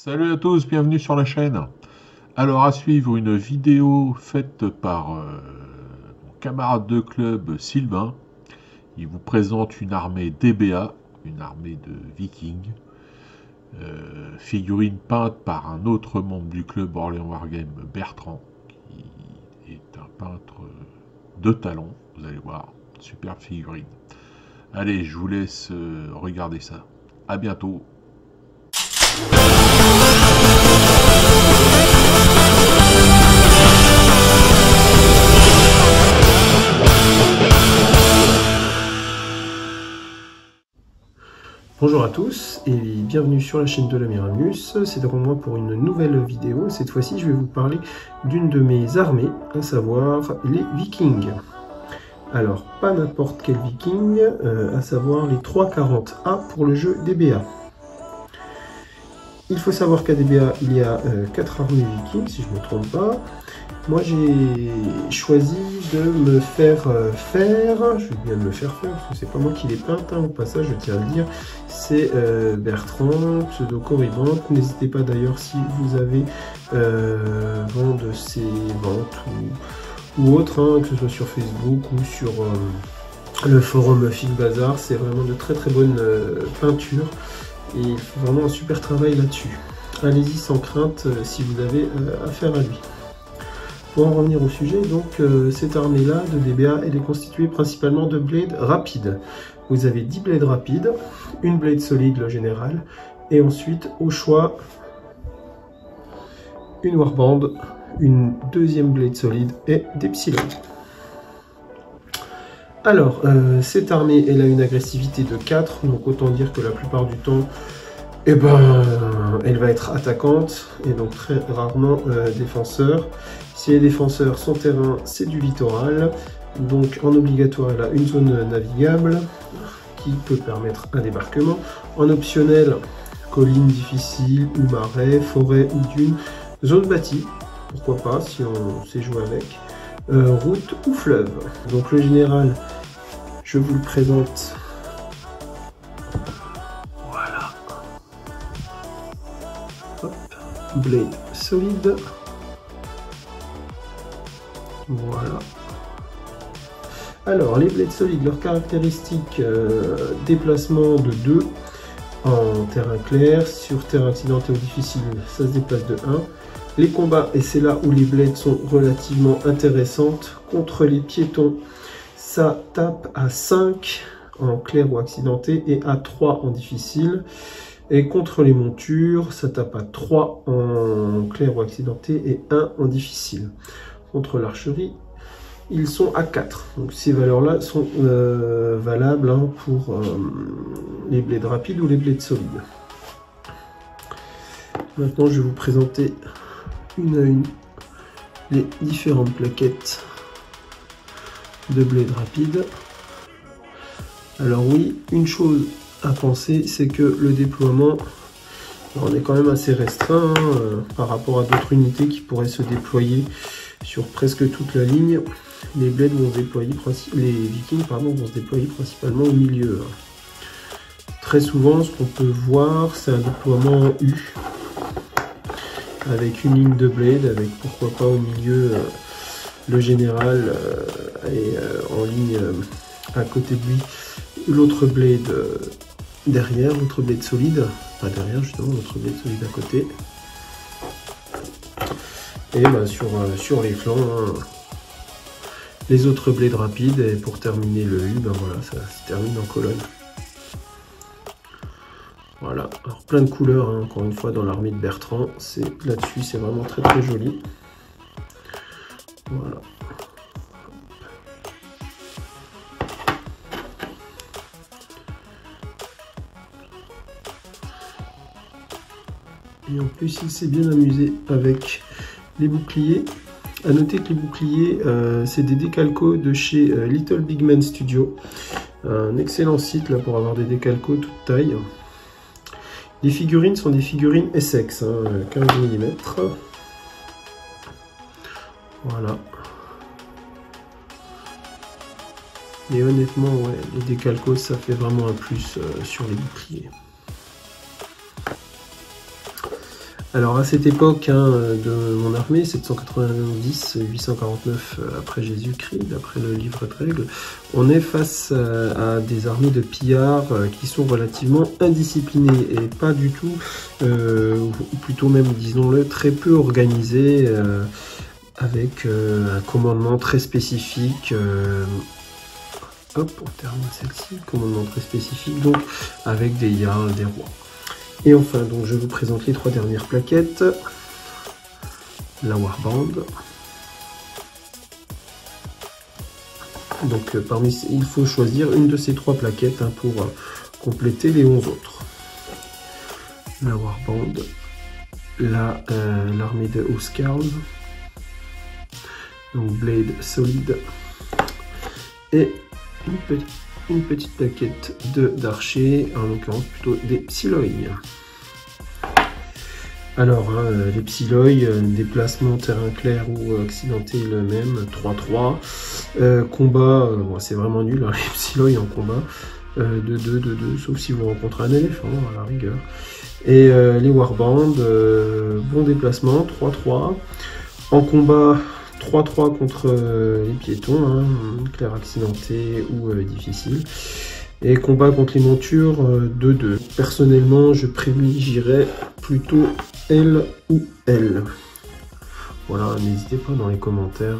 Salut à tous, bienvenue sur la chaîne. Alors à suivre une vidéo faite par mon camarade de club Sylvain. Il vous présente une armée DBA, une armée de vikings, figurine peinte par un autre membre du club Orléans Wargame, Bertrand, qui est un peintre de talent, vous allez voir, super figurine. Allez, je vous laisse regarder ça. À bientôt. Bonjour à tous et bienvenue sur la chaîne de l'Amiramnus. C'est donc moi pour une nouvelle vidéo. Cette fois-ci, je vais vous parler d'une de mes armées, à savoir les Vikings. Alors, pas n'importe quel Viking, à savoir les 340A pour le jeu DBA. Il faut savoir qu'à DBA, il y a 4 armées Vikings, si je ne me trompe pas. Moi, j'ai choisi de me faire faire, je vais bien me faire faire, parce que c'est pas moi qui les peinte, au passage, je tiens à le dire, c'est Bertrand, pseudo Corribante. N'hésitez pas d'ailleurs si vous avez vent de ces ventes ou autres, que ce soit sur Facebook ou sur le forum Fil Bazar, c'est vraiment de très très bonnes peintures et il fait vraiment un super travail là-dessus. Allez-y sans crainte si vous avez affaire à lui. Pour en revenir au sujet, donc cette armée-là de DBA, elle est constituée principalement de blades rapides. Vous avez 10 blades rapides, une blade solide, le général, et ensuite, au choix, une warband, une deuxième blade solide et des psilons. Alors, cette armée, elle a une agressivité de 4, donc autant dire que la plupart du temps, elle va être attaquante, et donc très rarement défenseur. Si les défenseurs, son terrain, c'est du littoral. Donc en obligatoire, elle a une zone navigable qui peut permettre un débarquement. En optionnel, colline difficile ou marais, forêt ou dune. Zone bâtie, pourquoi pas si on sait jouer avec. Route ou fleuve. Donc le général, je vous le présente. Voilà. Hop. Blade solide. Voilà. Alors, les blades solides, leurs caractéristiques, déplacement de 2 en terrain clair, sur terrain accidenté ou difficile, ça se déplace de 1. Les combats, et c'est là où les blades sont relativement intéressantes, contre les piétons, ça tape à 5 en clair ou accidenté et à 3 en difficile. Et contre les montures, ça tape à 3 en clair ou accidenté et 1 en difficile. Contre l'archerie, ils sont à 4. Donc ces valeurs-là sont valables pour les blades rapides ou les blades solides. Maintenant, je vais vous présenter une à une les différentes plaquettes de blades rapides. Alors oui, une chose à penser, c'est que le déploiement, on est quand même assez restreint par rapport à d'autres unités qui pourraient se déployer sur presque toute la ligne. Les blades vont se déployer, les vikings vont se déployer principalement au milieu. Très souvent, ce qu'on peut voir, c'est un déploiement en U avec une ligne de blade, avec pourquoi pas au milieu le général et en ligne à côté de lui l'autre blade derrière, l'autre blade solide, pas derrière justement, l'autre blade solide à côté. Et ben sur les flancs, les autres blades rapides, et pour terminer le U, ben voilà, ça se termine en colonne. Voilà, alors plein de couleurs, encore une fois, dans l'armée de Bertrand, là-dessus, c'est vraiment très très joli. Voilà. Et en plus, il s'est bien amusé avec les boucliers. A noter que les boucliers, c'est des décalcos de chez Little Big Man Studio. Un excellent site là pour avoir des décalcos toute taille. Les figurines sont des figurines Essex, 15 mm. Voilà. Et honnêtement, ouais, les décalcos, ça fait vraiment un plus sur les boucliers. Alors à cette époque de mon armée, 790-849 après Jésus-Christ, d'après le livre de règles, on est face à des armées de pillards qui sont relativement indisciplinées et pas du tout, ou plutôt même, disons-le, très peu organisées, avec un commandement très spécifique. Hop, on termine celle-ci, commandement très spécifique, donc avec des jarls, des rois. Et enfin, donc je vous présente les 3 dernières plaquettes. La Warband. Donc il faut choisir une de ces 3 plaquettes pour compléter les 11 autres. La Warband. L'armée de Huskarls. Donc Blade solide. Et une petite plaquette d'archers, en l'occurrence plutôt des Psiloïs. Alors, les Psiloïs, déplacement terrain clair ou accidenté le même, 3-3. Combat, bon, c'est vraiment nul, hein, les Psiloïs en combat. 2-2, sauf si vous rencontrez un éléphant, à la rigueur. Et les Warbands, bon déplacement, 3-3. En combat, 3-3 contre les piétons, hein, clair accidenté ou difficile. Et combat contre les montures, 2-2. Personnellement, je privilégierais plutôt L ou L. Voilà, n'hésitez pas dans les commentaires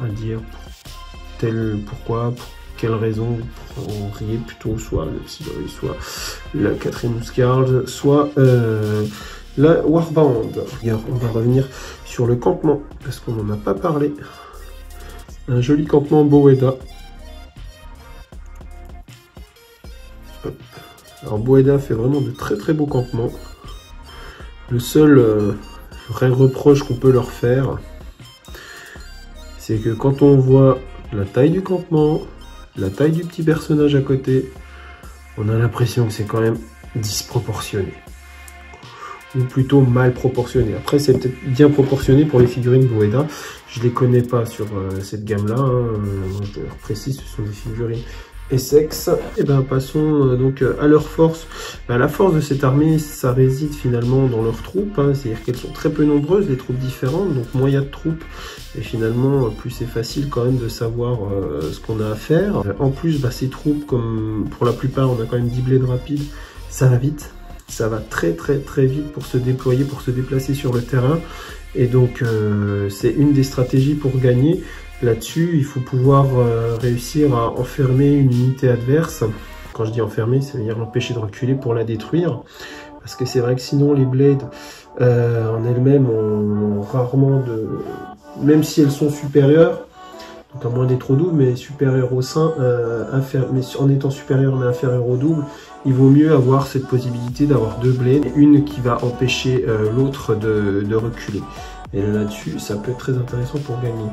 à dire pourquoi, pour quelle raison vous prendriez plutôt soit le Psiloïs, soit la Catherine Huskarls, soit la Warband. D'ailleurs, on va revenir sur le campement, parce qu'on n'en a pas parlé. Un joli campement Boeda. Hop. Alors Boeda fait vraiment de très beaux campements. Le seul vrai reproche qu'on peut leur faire, c'est que quand on voit la taille du campement, la taille du petit personnage à côté, on a l'impression que c'est quand même disproportionné. Ou plutôt mal proportionné. Après, c'est peut-être bien proportionné pour les figurines Boeda. Je les connais pas sur cette gamme-là. Je leur précise, ce sont des figurines Essex. Et ben passons donc à leur force. La force de cette armée, ça réside finalement dans leurs troupes. C'est-à-dire qu'elles sont très peu nombreuses, les troupes différentes. Donc moins il y a de troupes, et finalement plus c'est facile quand même de savoir ce qu'on a à faire. En plus, ces troupes, comme pour la plupart, on a quand même 10 blades rapides, ça va vite. Ça va très vite pour se déployer, pour se déplacer sur le terrain. Et donc, c'est une des stratégies pour gagner. Là-dessus, il faut pouvoir réussir à enfermer une unité adverse. Quand je dis enfermer, ça veut dire l'empêcher de reculer pour la détruire. Parce que c'est vrai que sinon, les blades en elles-mêmes ont rarement de... Même si elles sont supérieures, donc à moins d'être trop double, mais supérieure au sein, mais en étant supérieure mais inférieure au double, il vaut mieux avoir cette possibilité d'avoir 2 blades, et une qui va empêcher l'autre de reculer. Et là-dessus, ça peut être très intéressant pour gagner.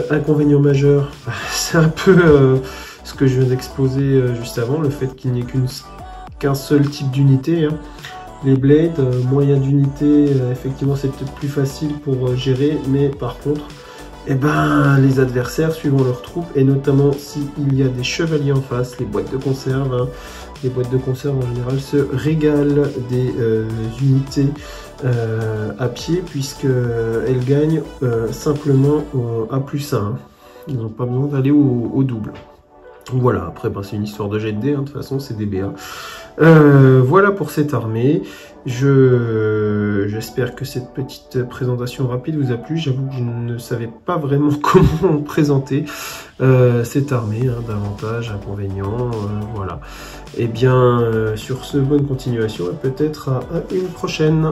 Inconvénient majeur, c'est un peu ce que je viens d'exposer juste avant, le fait qu'il n'y ait qu'un seul type d'unité. Hein. Les blades, moyen d'unité, effectivement c'est peut-être plus facile pour gérer, mais par contre, les adversaires, suivant leurs troupes, et notamment s'il y a des chevaliers en face, les boîtes de conserve, hein, les boîtes de conserve en général se régalent des unités à pied, puisqu'elles gagnent simplement à +1. Hein. Ils n'ont pas besoin d'aller au double. Voilà, après c'est une histoire de jet de dés, hein, de toute façon c'est des BA. Voilà pour cette armée. J'espère que cette petite présentation rapide vous a plu. J'avoue que je ne savais pas vraiment comment présenter cette armée, hein, d'avantages, inconvénients, voilà. Et bien sur ce, bonne continuation et peut-être à une prochaine.